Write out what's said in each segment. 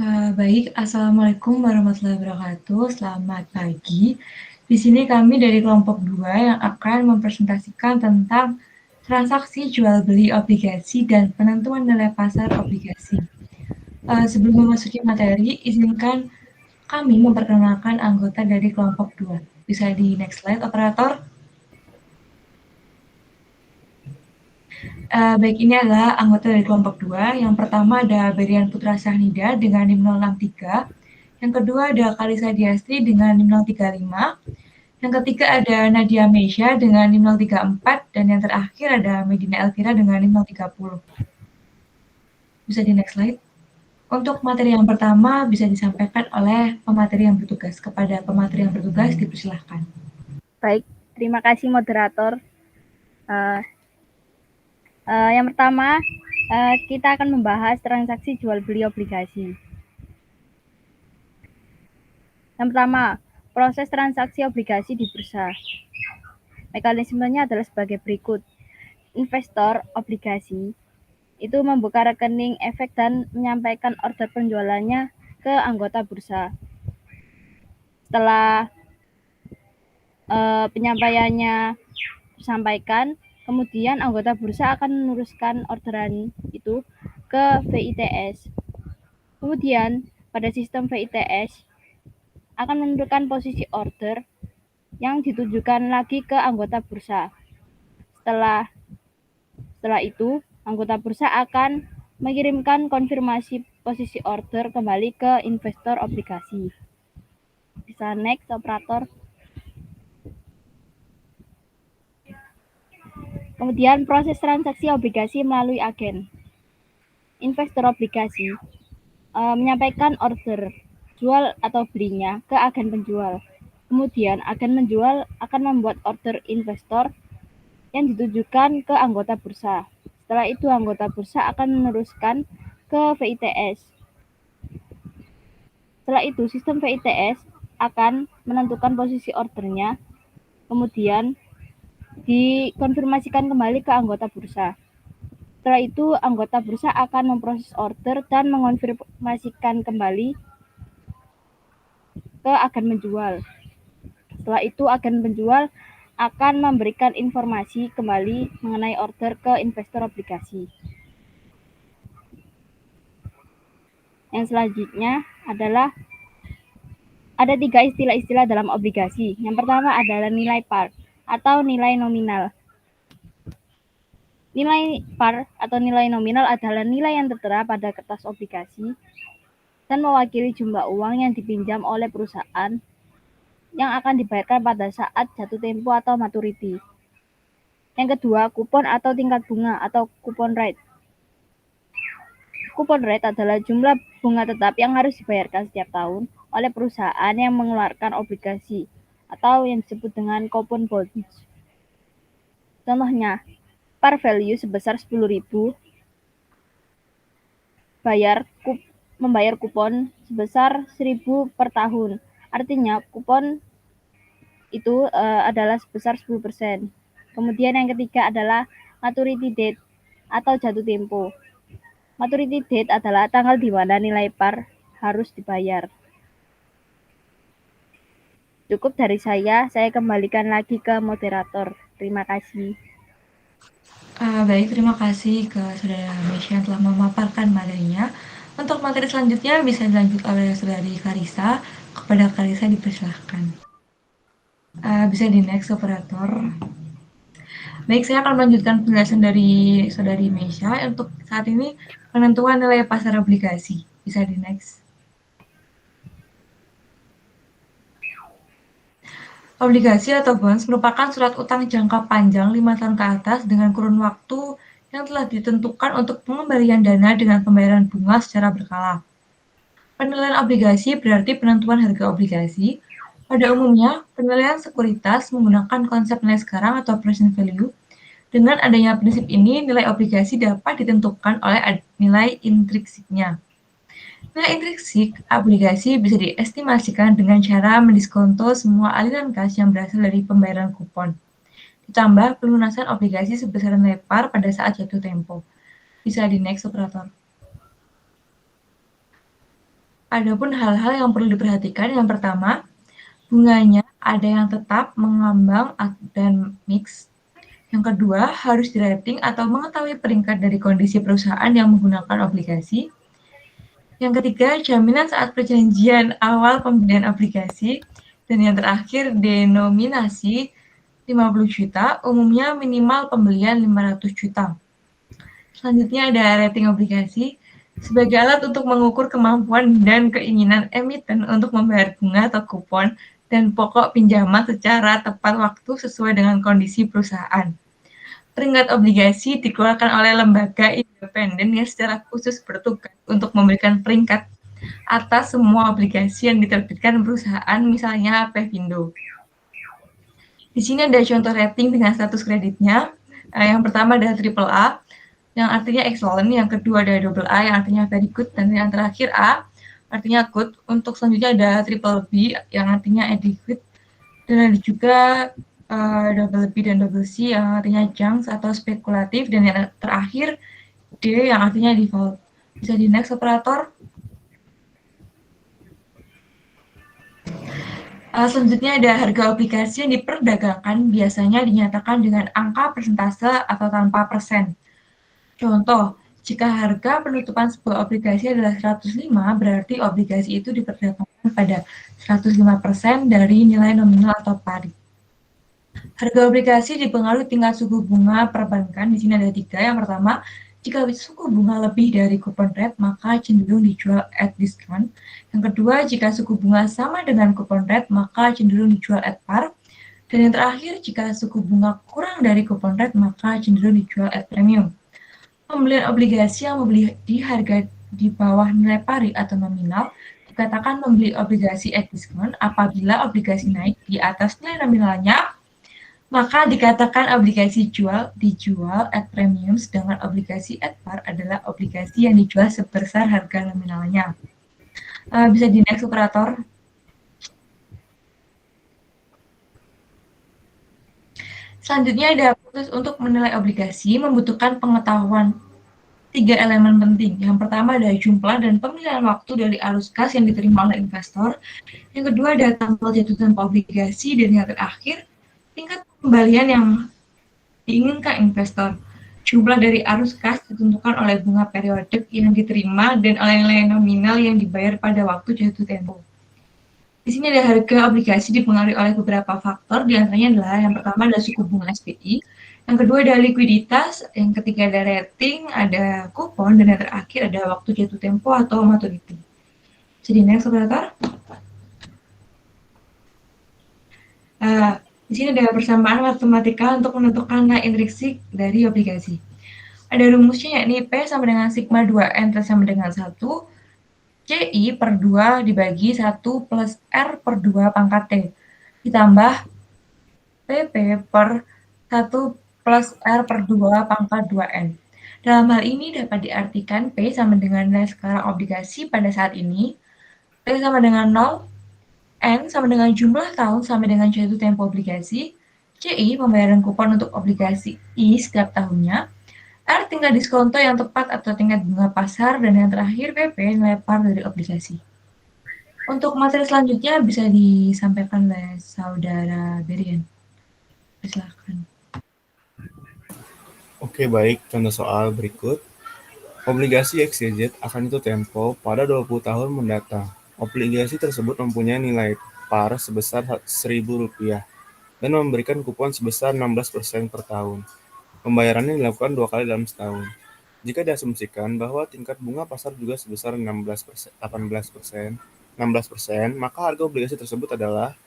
Baik, Assalamualaikum warahmatullahi wabarakatuh. Selamat pagi. Di sini kami dari kelompok 2 yang akan mempresentasikan tentang transaksi jual beli obligasi dan penentuan nilai pasar obligasi. Sebelum memasuki materi, izinkan kami memperkenalkan anggota dari kelompok 2. Bisa di next slide, operator. Baik, ini adalah anggota dari kelompok 2. Yang pertama ada Berian Putra Sahnida dengan NIM 063. Yang kedua ada Kalisa Diastri dengan NIM 035. Yang ketiga ada Nadia Meisha dengan NIM 034. Dan yang terakhir ada Medina Elvira dengan NIM 030. Bisa di next slide. Untuk materi yang pertama bisa disampaikan oleh pemateri yang bertugas. Kepada pemateri yang bertugas dipersilahkan. Baik, terima kasih moderator. Yang pertama, kita akan membahas transaksi jual beli obligasi. Yang pertama, proses transaksi obligasi di bursa. Mekanismenya adalah sebagai berikut. Investor obligasi itu membuka rekening efek dan menyampaikan order penjualannya ke anggota bursa. Setelah penyampaiannya disampaikan, kemudian anggota bursa akan meneruskan orderan itu ke VITS. Kemudian pada sistem VITS akan menentukan posisi order yang ditujukan lagi ke anggota bursa. Setelah itu, anggota bursa akan mengirimkan konfirmasi posisi order kembali ke investor obligasi. Bisa next, operator. Kemudian proses transaksi obligasi melalui agen. Investor obligasi menyampaikan order jual atau belinya ke agen penjual. Kemudian agen penjual akan membuat order investor yang ditujukan ke anggota bursa. Setelah itu anggota bursa akan meneruskan ke VITS. Setelah itu sistem VITS akan menentukan posisi ordernya, kemudian dikonfirmasikan kembali ke anggota bursa. Setelah itu anggota bursa akan memproses order dan mengonfirmasikan kembali ke agen penjual. Setelah itu agen penjual akan memberikan informasi kembali mengenai order ke investor obligasi. Yang selanjutnya adalah ada 3 istilah-istilah dalam obligasi. Yang pertama adalah nilai par atau nilai nominal. Nilai par atau nilai nominal adalah nilai yang tertera pada kertas obligasi dan mewakili jumlah uang yang dipinjam oleh perusahaan yang akan dibayarkan pada saat jatuh tempo atau maturity. Yang kedua, kupon atau tingkat bunga atau coupon rate. Coupon rate adalah jumlah bunga tetap yang harus dibayarkan setiap tahun oleh perusahaan yang mengeluarkan obligasi atau yang disebut dengan coupon bonds. Contohnya, par value sebesar 10.000, membayar kupon sebesar 1.000 per tahun. Artinya kupon itu adalah sebesar 10%. Kemudian yang ketiga adalah maturity date atau jatuh tempo. Maturity date adalah tanggal di mana nilai par harus dibayar. Cukup dari saya kembalikan lagi ke moderator. Terima kasih. Baik, terima kasih ke Saudara Meisha yang telah memaparkan materinya. Untuk materi selanjutnya bisa dilanjut oleh Saudari Karisa. Kepada Karisa dipersilahkan. Bisa di next, operator. Baik, saya akan melanjutkan penjelasan dari Saudari Meisha untuk saat ini penentuan nilai pasar obligasi. Bisa di next. Obligasi atau bonds merupakan surat utang jangka panjang 5 tahun ke atas dengan kurun waktu yang telah ditentukan untuk pengembalian dana dengan pembayaran bunga secara berkala. Penilaian obligasi berarti penentuan harga obligasi. Pada umumnya, penilaian sekuritas menggunakan konsep nilai sekarang atau present value. Dengan adanya prinsip ini, nilai obligasi dapat ditentukan oleh nilai intrinsiknya. Nilai intrinsik obligasi bisa diestimasikan dengan cara mendiskonto semua aliran kas yang berasal dari pembayaran kupon, ditambah pelunasan obligasi sebesar nilai par pada saat jatuh tempo. Bisa di next, operator. Adapun hal-hal yang perlu diperhatikan, yang pertama, bunganya ada yang tetap, mengambang, dan mix. Yang kedua, harus di-rating atau mengetahui peringkat dari kondisi perusahaan yang menggunakan obligasi. Yang ketiga, jaminan saat perjanjian awal pembelian obligasi. Dan yang terakhir, denominasi 50 juta, umumnya minimal pembelian 500 juta. Selanjutnya ada rating obligasi sebagai alat untuk mengukur kemampuan dan keinginan emiten untuk membayar bunga atau kupon dan pokok pinjaman secara tepat waktu sesuai dengan kondisi perusahaan. Peringkat obligasi dikeluarkan oleh lembaga independen yang secara khusus bertugas untuk memberikan peringkat atas semua obligasi yang diterbitkan perusahaan, misalnya Pevindo. Di sini ada contoh rating dengan status kreditnya. Yang pertama adalah triple A, yang artinya excellent. Yang kedua ada double A, yang artinya very good. Dan yang terakhir A, artinya good. Untuk selanjutnya ada triple B, yang artinya adequate. Dan ada juga double B dan double C, yang artinya junk atau spekulatif. Dan yang terakhir D, yang artinya default. Bisa di next, operator. Selanjutnya ada harga obligasi yang diperdagangkan biasanya dinyatakan dengan angka persentase atau tanpa persen. Contoh, jika harga penutupan sebuah obligasi adalah 105, berarti obligasi itu diperdagangkan pada 105% dari nilai nominal atau pari. Harga obligasi dipengaruhi tingkat suku bunga perbankan. Di sini ada 3. Yang pertama, jika suku bunga lebih dari coupon rate, maka cenderung dijual at discount. Yang kedua, jika suku bunga sama dengan coupon rate, maka cenderung dijual at par. Dan yang terakhir, jika suku bunga kurang dari coupon rate, maka cenderung dijual at premium. Pembelian obligasi yang membeli di harga di bawah nilai pari atau nominal dikatakan membeli obligasi at discount. Apabila obligasi naik di atas nilai nominalnya, maka dikatakan obligasi dijual at premium, sedangkan obligasi at par adalah obligasi yang dijual sebesar harga nominalnya. Bisa di next, operator. Selanjutnya ada proses untuk menilai obligasi membutuhkan pengetahuan 3 elemen penting. Yang pertama ada jumlah dan pemilihan waktu dari arus kas yang diterima oleh investor. Yang kedua ada tanggal jatuh tempo obligasi. Dan yang terakhir, tingkat pengembalian yang diinginkan investor. Jumlah dari arus kas ditentukan oleh bunga periodik yang diterima dan oleh nilai nominal yang dibayar pada waktu jatuh tempo. Di sini ada harga obligasi dipengaruhi oleh beberapa faktor, diantaranya adalah yang pertama adalah suku bunga SPI, yang kedua ada likuiditas, yang ketiga ada rating, ada kupon, dan yang terakhir ada waktu jatuh tempo atau maturity. Jadi next, operator. Di sini ada persamaan matematika untuk menentukan nilai intrinsik dari obligasi. Ada rumusnya yakni P sama dengan sigma 2N sama dengan 1, CI per 2 dibagi 1 plus R per 2 pangkat T, ditambah PP per 1 plus R per 2 pangkat 2N. Dalam hal ini dapat diartikan P sama dengan nilai sekarang obligasi pada saat ini, T sama dengan 0, N sama dengan jumlah tahun sama dengan jatuh tempo obligasi, CI pembayaran kupon untuk obligasi I setiap tahunnya, R tingkat diskonto yang tepat atau tingkat bunga pasar, dan yang terakhir PP nilai par dari obligasi. Untuk materi selanjutnya bisa disampaikan oleh Saudara Berian. Silakan. Oke, baik. Contoh soal berikut. Obligasi XYZ akan jatuh tempo pada 20 tahun mendatang. Obligasi tersebut mempunyai nilai par sebesar Rp1.000 dan memberikan kupon sebesar 16% per tahun. Pembayarannya dilakukan 2 kali dalam setahun. Jika diasumsikan bahwa tingkat bunga pasar juga sebesar 16%, maka harga obligasi tersebut adalah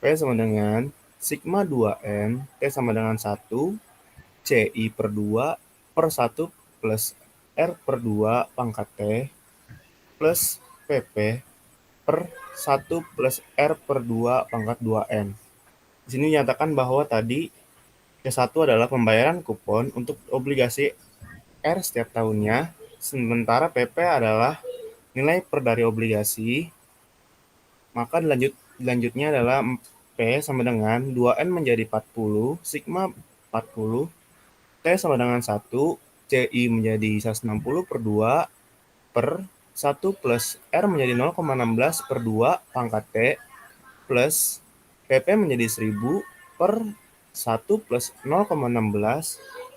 P sama dengan sigma 2N, T sama dengan 1, CI per 2 per 1 plus R per 2 pangkat T plus PP per 1 plus R per 2 pangkat 2N. Di sini dinyatakan bahwa tadi C1 adalah pembayaran kupon untuk obligasi R setiap tahunnya, sementara PP adalah nilai per dari obligasi, maka dilanjutnya adalah P sama dengan 2N menjadi 40, sigma 40, T sama dengan 1, CI menjadi 160 per 2 per 1 plus R menjadi 0,16 per 2 pangkat T plus PP menjadi 1000 per 1 plus 0,16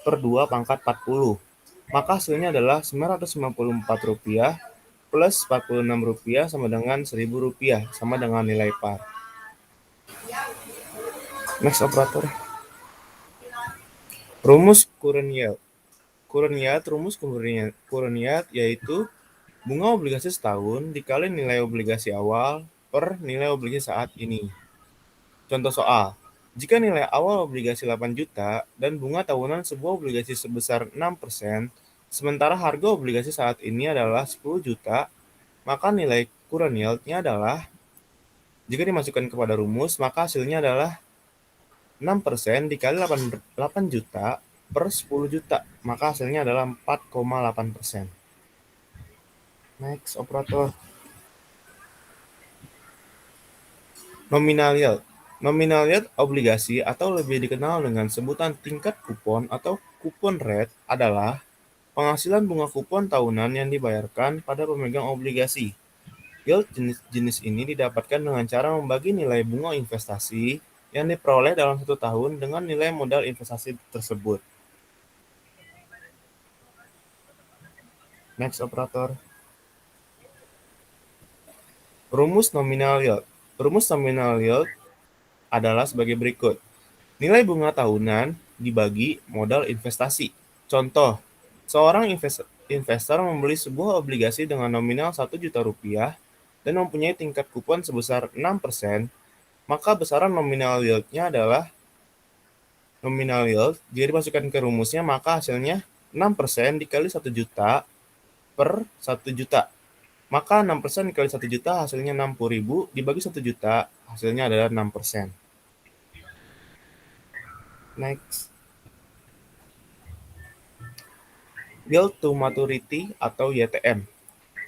per 2 pangkat 40. Maka hasilnya adalah Rp994 plus Rp46 sama dengan Rp1000 sama dengan nilai par. Next operator. Rumus current yield. Rumus current yield yaitu bunga obligasi setahun dikali nilai obligasi awal per nilai obligasi saat ini. Contoh soal, jika nilai awal obligasi 8 juta dan bunga tahunan sebuah obligasi sebesar 6%, sementara harga obligasi saat ini adalah 10 juta, maka nilai current yield-nya adalah, jika dimasukkan kepada rumus, maka hasilnya adalah 6% dikali 8 juta per 10 juta, maka hasilnya adalah 4,8%. Next, operator. Nominal yield. Nominal yield obligasi atau lebih dikenal dengan sebutan tingkat kupon atau coupon rate adalah penghasilan bunga kupon tahunan yang dibayarkan pada pemegang obligasi. Yield jenis ini didapatkan dengan cara membagi nilai bunga investasi yang diperoleh dalam 1 tahun dengan nilai modal investasi tersebut. Next, operator. Rumus nominal yield. Rumus nominal yield adalah sebagai berikut. Nilai bunga tahunan dibagi modal investasi. Contoh, seorang investor membeli sebuah obligasi dengan nominal Rp1 juta dan mempunyai tingkat kupon sebesar 6%, maka besaran nominal yield-nya adalah nominal yield. Jika dimasukkan ke rumusnya, maka hasilnya 6% dikali 1 juta per 1 juta. Maka 6% dikali 1 juta hasilnya 60.000, dibagi 1 juta hasilnya adalah 6%. Next. Yield to maturity atau YTM.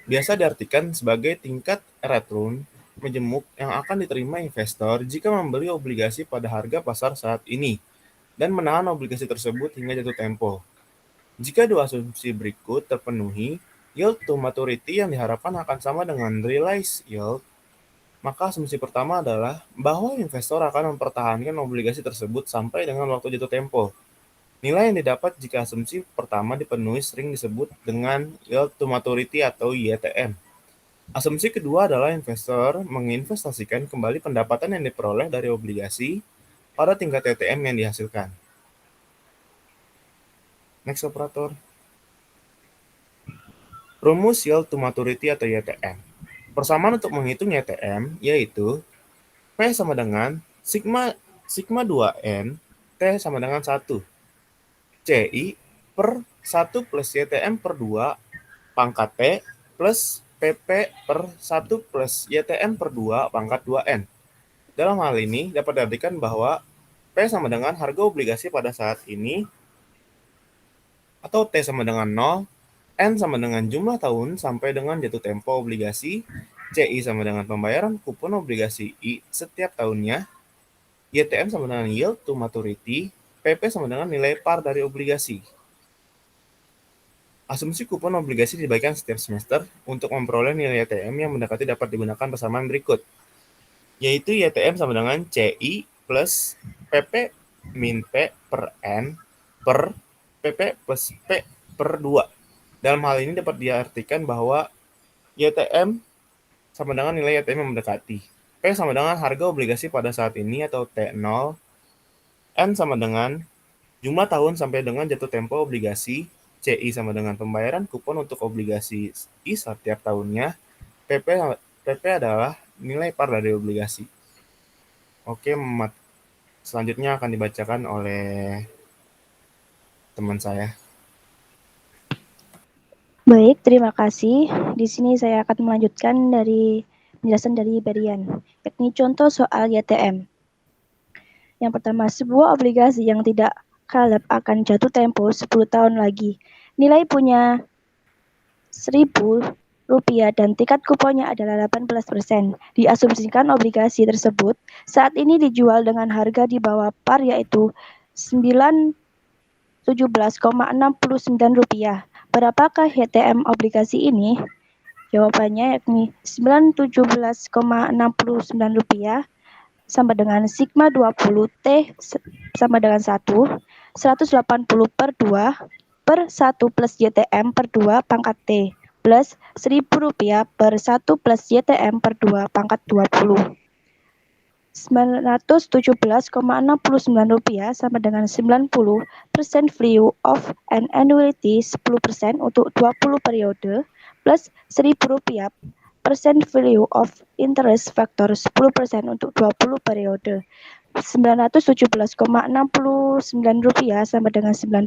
Biasa diartikan sebagai tingkat return majemuk yang akan diterima investor jika membeli obligasi pada harga pasar saat ini dan menahan obligasi tersebut hingga jatuh tempo. Jika dua asumsi berikut terpenuhi, yield to maturity yang diharapkan akan sama dengan realized yield. Maka asumsi pertama adalah bahwa investor akan mempertahankan obligasi tersebut sampai dengan waktu jatuh tempo. Nilai yang didapat jika asumsi pertama dipenuhi sering disebut dengan yield to maturity atau YTM. Asumsi kedua adalah investor menginvestasikan kembali pendapatan yang diperoleh dari obligasi pada tingkat YTM yang dihasilkan. Next, operator. Rumus yield to maturity atau YTM. Persamaan untuk menghitung YTM yaitu P sama dengan sigma 2N T sama dengan 1. CI per 1 plus YTM per 2 pangkat T plus PP per 1 plus YTM per 2 pangkat 2N. Dalam hal ini dapat diartikan bahwa P sama dengan harga obligasi pada saat ini atau T sama dengan 0, N sama dengan jumlah tahun sampai dengan jatuh tempo obligasi, CI sama dengan pembayaran kupon obligasi I setiap tahunnya, YTM sama dengan yield to maturity, PP sama dengan nilai par dari obligasi. Asumsi kupon obligasi dibagikan setiap semester untuk memperoleh nilai YTM yang mendekati dapat digunakan persamaan berikut, yaitu YTM sama dengan CI plus PP min P per N per PP plus P per 2. Dalam hal ini dapat diartikan bahwa YTM sama dengan nilai YTM yang mendekati. P sama dengan harga obligasi pada saat ini atau T0. N sama dengan jumlah tahun sampai dengan jatuh tempo obligasi. CI sama dengan pembayaran kupon untuk obligasi I setiap tahunnya. PP adalah nilai par dari obligasi. Oke, selanjutnya akan dibacakan oleh teman saya. Baik, terima kasih. Di sini saya akan melanjutkan dari penjelasan dari Berian, yakni contoh soal YTM. Yang pertama, sebuah obligasi yang tidak kalep akan jatuh tempo 10 tahun lagi. Nilai punya Rp1.000 dan tingkat kuponnya adalah 18%. Diasumsikan obligasi tersebut saat ini dijual dengan harga di bawah par yaitu Rp17,69. Berapakah YTM obligasi ini? Jawabannya yakni Rp917,69 sama dengan sigma 20 T sama dengan 1, 180 per 2 per 1 plus YTM per 2 pangkat T plus Rp1.000 per 1 plus YTM per 2 pangkat 20. Rp917,69 sama dengan 90% value of an annuity 10% untuk 20 periode plus Rp1.000 persen value of interest factor 10% untuk 20 periode. Rp917,69 sama dengan 90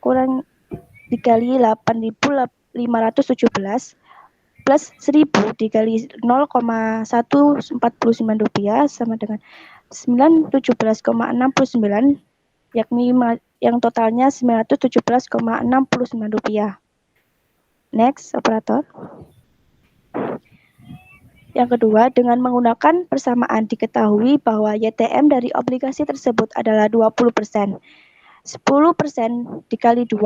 kurang dikali 8.517 plus 1000 dikali 0,149 rupiah sama dengan 917,69 yakni yang totalnya 917,69 rupiah. Next, operator. Yang kedua, dengan menggunakan persamaan diketahui bahwa YTM dari obligasi tersebut adalah 20%. 10% dikali 2.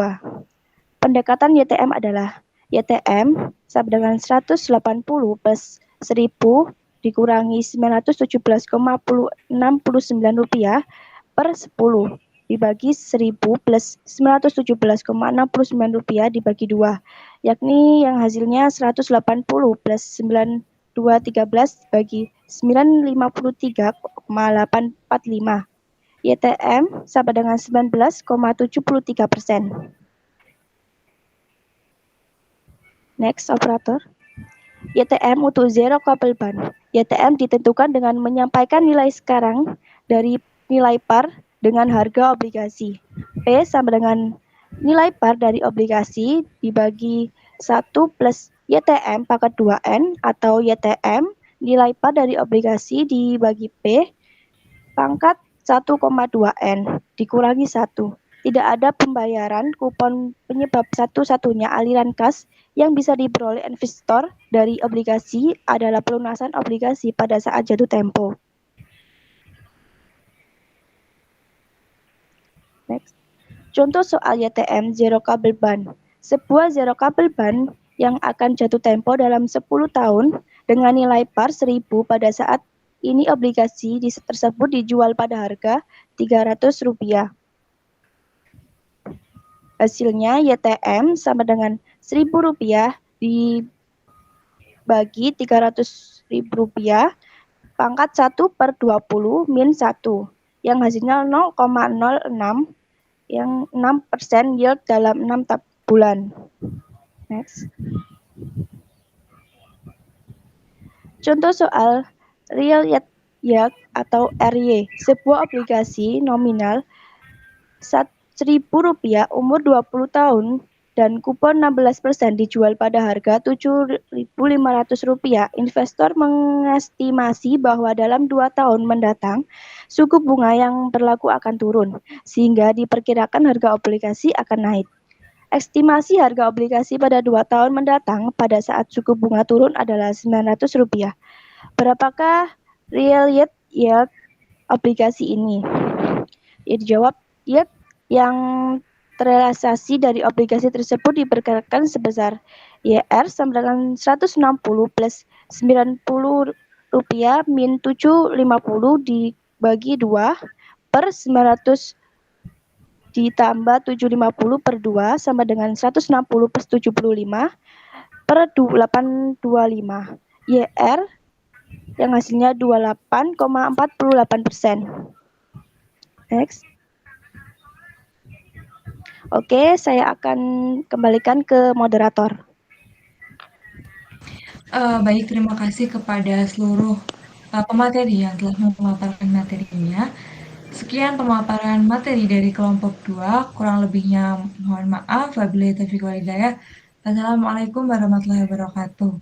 Pendekatan YTM adalah YTM sama dengan 180 plus 1000 dikurangi 917,69 rupiah per 10 dibagi 1000 plus 917,69 rupiah dibagi 2, yakni yang hasilnya 180 plus 9213 bagi 953,845. YTM sama dengan 19,73%. Next, operator. YTM untuk zero couple bond. YTM ditentukan dengan menyampaikan nilai sekarang dari nilai par dengan harga obligasi. P sama dengan nilai par dari obligasi dibagi 1 plus YTM pangkat 2N atau YTM nilai par dari obligasi dibagi P pangkat 1,2N dikurangi 1. Tidak ada pembayaran kupon penyebab satu-satunya aliran kas yang bisa diperoleh investor dari obligasi adalah pelunasan obligasi pada saat jatuh tempo. Next. Contoh soal YTM Zero Couple Bond. Sebuah Zero Couple Bond yang akan jatuh tempo dalam 10 tahun dengan nilai par 1000 pada saat ini obligasi tersebut dijual pada harga Rp300. Hasilnya YTM sama dengan Rp1.000 dibagi Rp300.000 pangkat 1 per 20 min 1 yang hasilnya 0,06 yang 6% yield dalam 6 bulan. Next. Contoh soal real yield atau RY, sebuah obligasi nominal Rp1.000 umur 20 tahun dan kupon 16% dijual pada harga Rp7.500. Investor mengestimasi bahwa dalam 2 tahun mendatang, suku bunga yang berlaku akan turun, sehingga diperkirakan harga obligasi akan naik. Estimasi harga obligasi pada 2 tahun mendatang pada saat suku bunga turun adalah Rp900. Berapakah real yield obligasi ini? Ya, dijawab, yield yang terrealisasi dari obligasi tersebut diperkirakan sebesar YR sama dengan 160 plus Rp90 min 750 dibagi 2 per 900 ditambah 750 per 2 sama dengan 160 plus 75 per 825. YR yang hasilnya 28,48%. Next. Oke, saya akan kembalikan ke moderator. Baik, terima kasih kepada seluruh pemateri yang telah memaparkan materinya. Sekian pemaparan materi dari kelompok 2, kurang lebihnya mohon maaf. Wabillahi taufiq wal hidayah. Assalamualaikum warahmatullahi wabarakatuh.